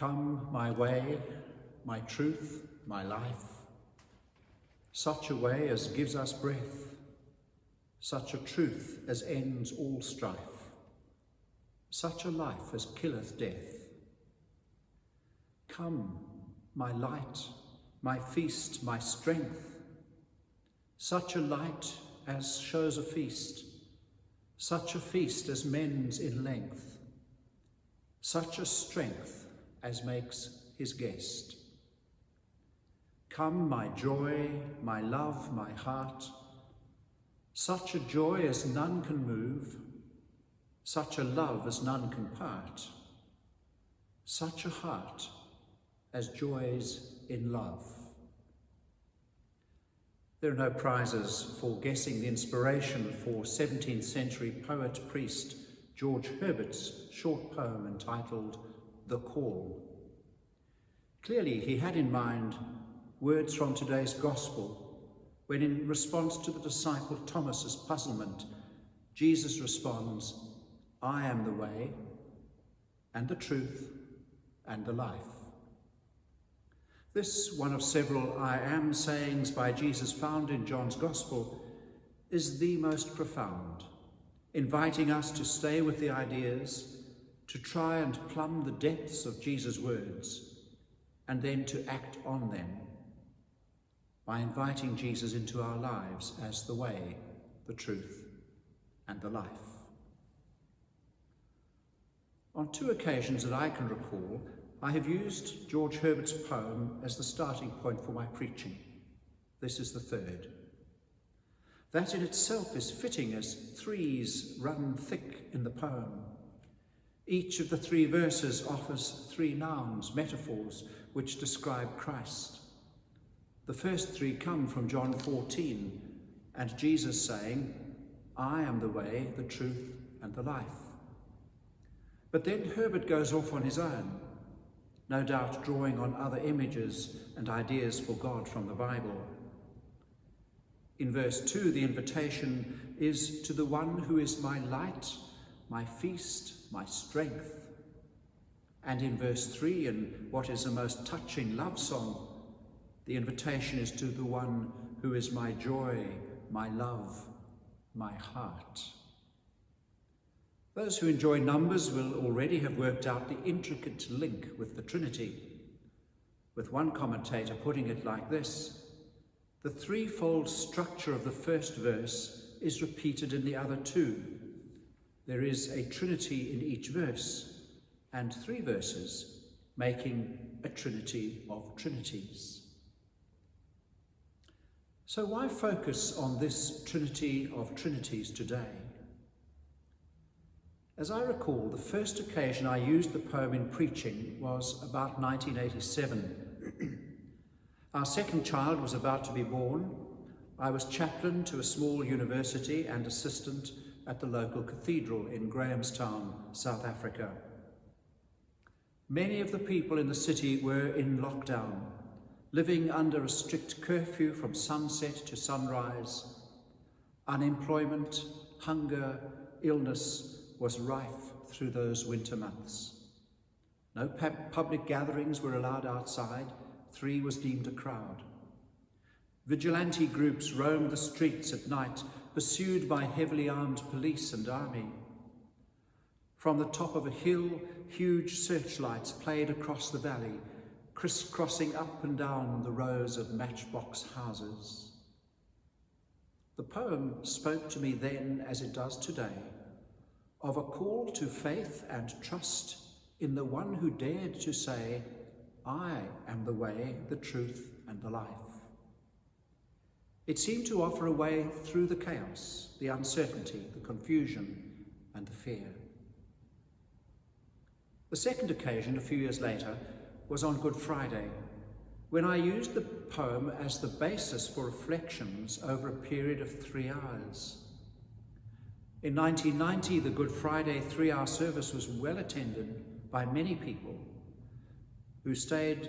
Come my way, my truth, my life, such a way as gives us breath, such a truth as ends all strife, such a life as killeth death. Come, my light, my feast, my strength, such a light as shows a feast, such a feast as mends in length, such a strength as makes his guest. Come, my joy, my love, my heart, such a joy as none can move, such a love as none can part, such a heart as joys in love. There are no prizes for guessing the inspiration for 17th century poet-priest George Herbert's short poem entitled The Call. Clearly, he had in mind words from today's gospel, when in response to the disciple Thomas's puzzlement, Jesus responds, I am the way and the truth and the life. This, one of several I am sayings by Jesus found in John's Gospel, is the most profound, inviting us to stay with the ideas, to try and plumb the depths of Jesus' words, and then to act on them by inviting Jesus into our lives as the way, the truth, and the life. On 2 occasions that I can recall, I have used George Herbert's poem as the starting point for my preaching. This is the 3rd. That in itself is fitting, as threes run thick in the poem. Each of the 3 verses offers 3 nouns, metaphors, which describe Christ. The first 3 come from John 14, and Jesus saying, I am the way, the truth, and the life. But then Herbert goes off on his own, no doubt drawing on other images and ideas for God from the Bible. In verse 2, the invitation is to the one who is my light, my feast, my strength. And in verse 3, in what is a most touching love song, the invitation is to the one who is my joy, my love, my heart. Those who enjoy numbers will already have worked out the intricate link with the Trinity, with one commentator putting it like this: the threefold structure of the first verse is repeated in the other 2. There is a Trinity in each verse, and 3 verses, making a Trinity of Trinities. So why focus on this Trinity of Trinities today? As I recall, the first occasion I used the poem in preaching was about 1987. Our second child was about to be born. I was chaplain to a small university and assistant at the local cathedral in Grahamstown, South Africa. Many of the people in the city were in lockdown, living under a strict curfew from sunset to sunrise. Unemployment, hunger, illness was rife through those winter months. No public gatherings were allowed outside. 3 was deemed a crowd. Vigilante groups roamed the streets at night, pursued by heavily armed police and army. From the top of a hill, huge searchlights played across the valley, crisscrossing up and down the rows of matchbox houses. The poem spoke to me then, as it does today, of a call to faith and trust in the one who dared to say, I am the way, the truth, and the life. It seemed to offer a way through the chaos, the uncertainty, the confusion, and the fear. The second occasion, a few years later, was on Good Friday, when I used the poem as the basis for reflections over a period of 3 hours. In 1990, the Good Friday 3-hour service was well attended by many people who stayed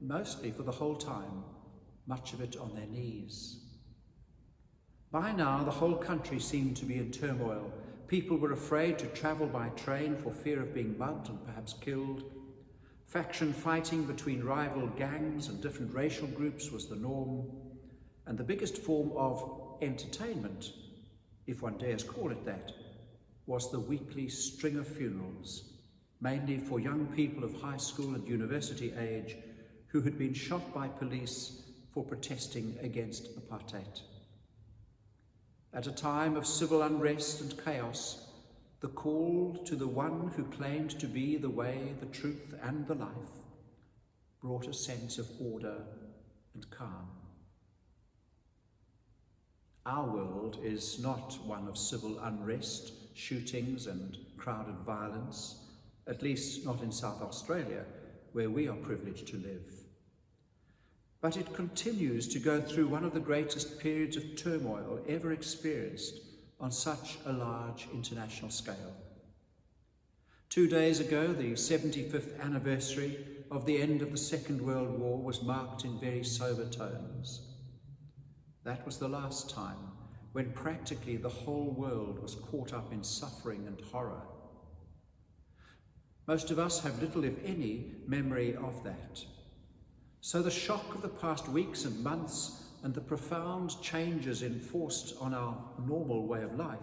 mostly for the whole time, much of it on their knees. By now, the whole country seemed to be in turmoil. People were afraid to travel by train for fear of being mugged and perhaps killed. Faction fighting between rival gangs and different racial groups was the norm, and the biggest form of entertainment, if one dares call it that, was the weekly string of funerals, mainly for young people of high school and university age who had been shot by police for protesting against apartheid. At a time of civil unrest and chaos, the call to the one who claimed to be the way, the truth, and the life brought a sense of order and calm. Our world is not one of civil unrest, shootings, and crowded violence, at least not in South Australia, where we are privileged to live. But it continues to go through one of the greatest periods of turmoil ever experienced on such a large international scale. 2 days ago, the 75th anniversary of the end of the Second World War was marked in very sober tones. That was the last time when practically the whole world was caught up in suffering and horror. Most of us have little, if any, memory of that. So the shock of the past weeks and months and the profound changes enforced on our normal way of life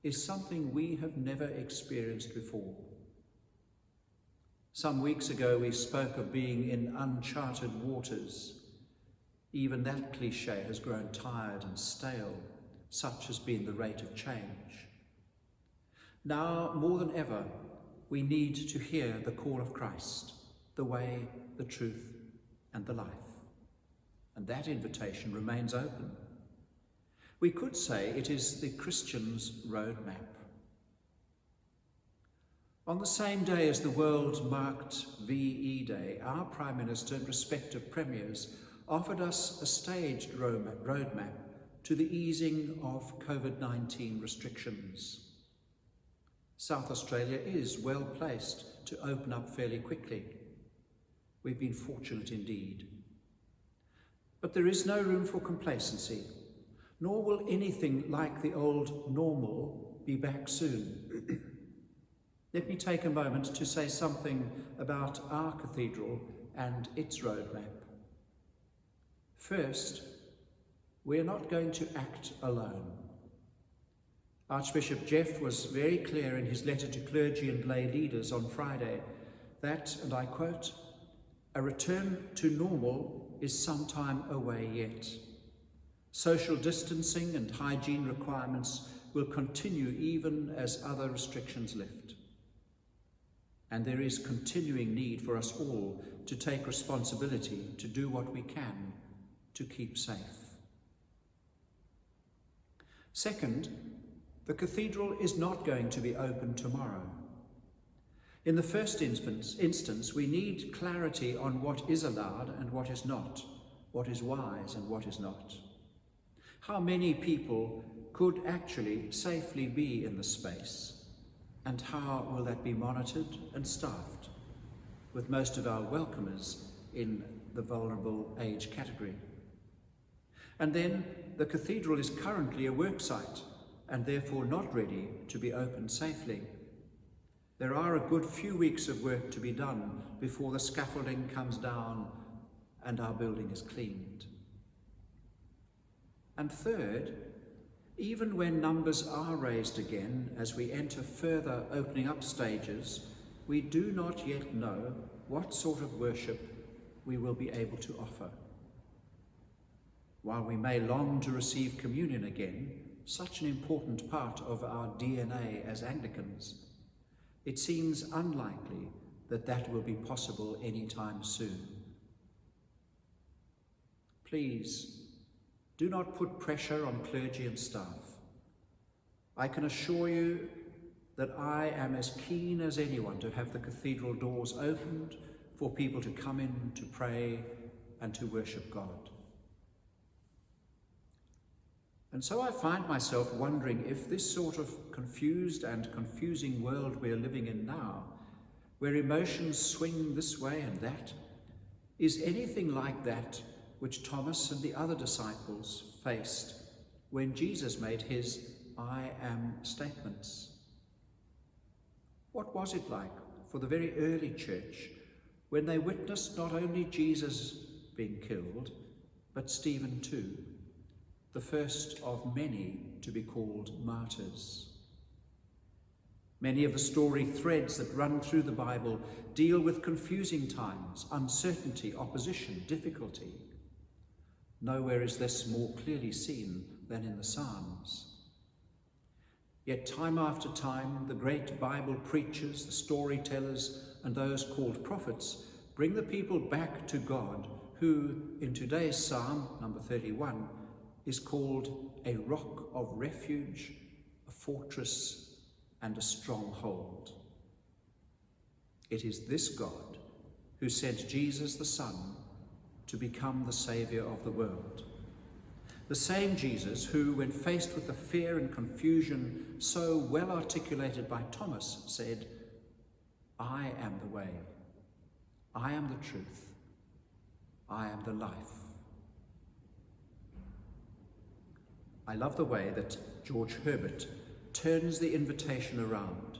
is something we have never experienced before. Some weeks ago we spoke of being in uncharted waters. Even that cliche has grown tired and stale, such has been the rate of change. Now, more than ever, we need to hear the call of Christ, the way, the truth, and the life. And that invitation remains open. We could say it is the Christian's roadmap. On the same day as the world marked VE Day, our Prime Minister and respective premiers offered us a staged roadmap to the easing of COVID-19 restrictions. South Australia is well placed to open up fairly quickly. We've been fortunate indeed. But there is no room for complacency, nor will anything like the old normal be back soon. Let me take a moment to say something about our cathedral and its roadmap. First, we're not going to act alone. Archbishop Jeff was very clear in his letter to clergy and lay leaders on Friday that, and I quote, "A return to normal is some time away yet. Social distancing and hygiene requirements will continue even as other restrictions lift. And there is continuing need for us all to take responsibility to do what we can to keep safe." Second, the cathedral is not going to be open tomorrow. In the first instance, we need clarity on what is allowed and what is not, what is wise and what is not. How many people could actually safely be in the space, and how will that be monitored and staffed, with most of our welcomers in the vulnerable age category? And then the cathedral is currently a work site and therefore not ready to be opened safely. There are a good few weeks of work to be done before the scaffolding comes down and our building is cleaned. And third, even when numbers are raised again as we enter further opening up stages, we do not yet know what sort of worship we will be able to offer. While we may long to receive communion again, such an important part of our DNA as Anglicans, it seems unlikely that that will be possible anytime soon. Please, do not put pressure on clergy and staff. I can assure you that I am as keen as anyone to have the cathedral doors opened for people to come in to pray and to worship God. And so I find myself wondering if this sort of confused and confusing world we're living in now, where emotions swing this way and that, is anything like that which Thomas and the other disciples faced when Jesus made his "I am" statements. What was it like for the very early church when they witnessed not only Jesus being killed, but Stephen too, the first of many to be called martyrs. Many of the story threads that run through the Bible deal with confusing times, uncertainty, opposition, difficulty. Nowhere is this more clearly seen than in the Psalms. Yet time after time, the great Bible preachers, the storytellers, and those called prophets bring the people back to God, who in today's Psalm, number 31, is called a rock of refuge, a fortress, and a stronghold. It is this God who sent Jesus the Son to become the Saviour of the world. The same Jesus who, when faced with the fear and confusion so well articulated by Thomas, said, "I am the way, I am the truth, I am the life." I love the way that George Herbert turns the invitation around.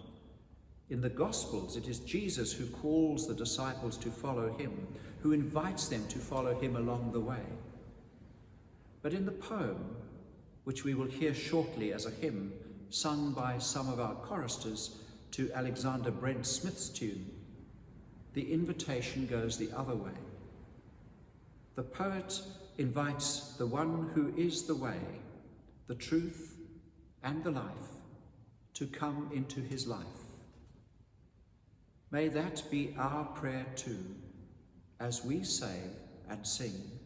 In the Gospels, it is Jesus who calls the disciples to follow him, who invites them to follow him along the way. But in the poem, which we will hear shortly as a hymn sung by some of our choristers to Alexander Brent Smith's tune, the invitation goes the other way. The poet invites the one who is the way, the truth, and the life to come into his life. May that be our prayer too, as we say and sing,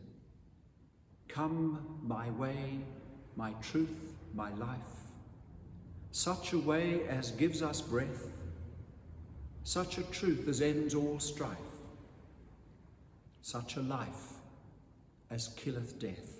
"Come my way, my truth, my life, such a way as gives us breath, such a truth as ends all strife, such a life as killeth death."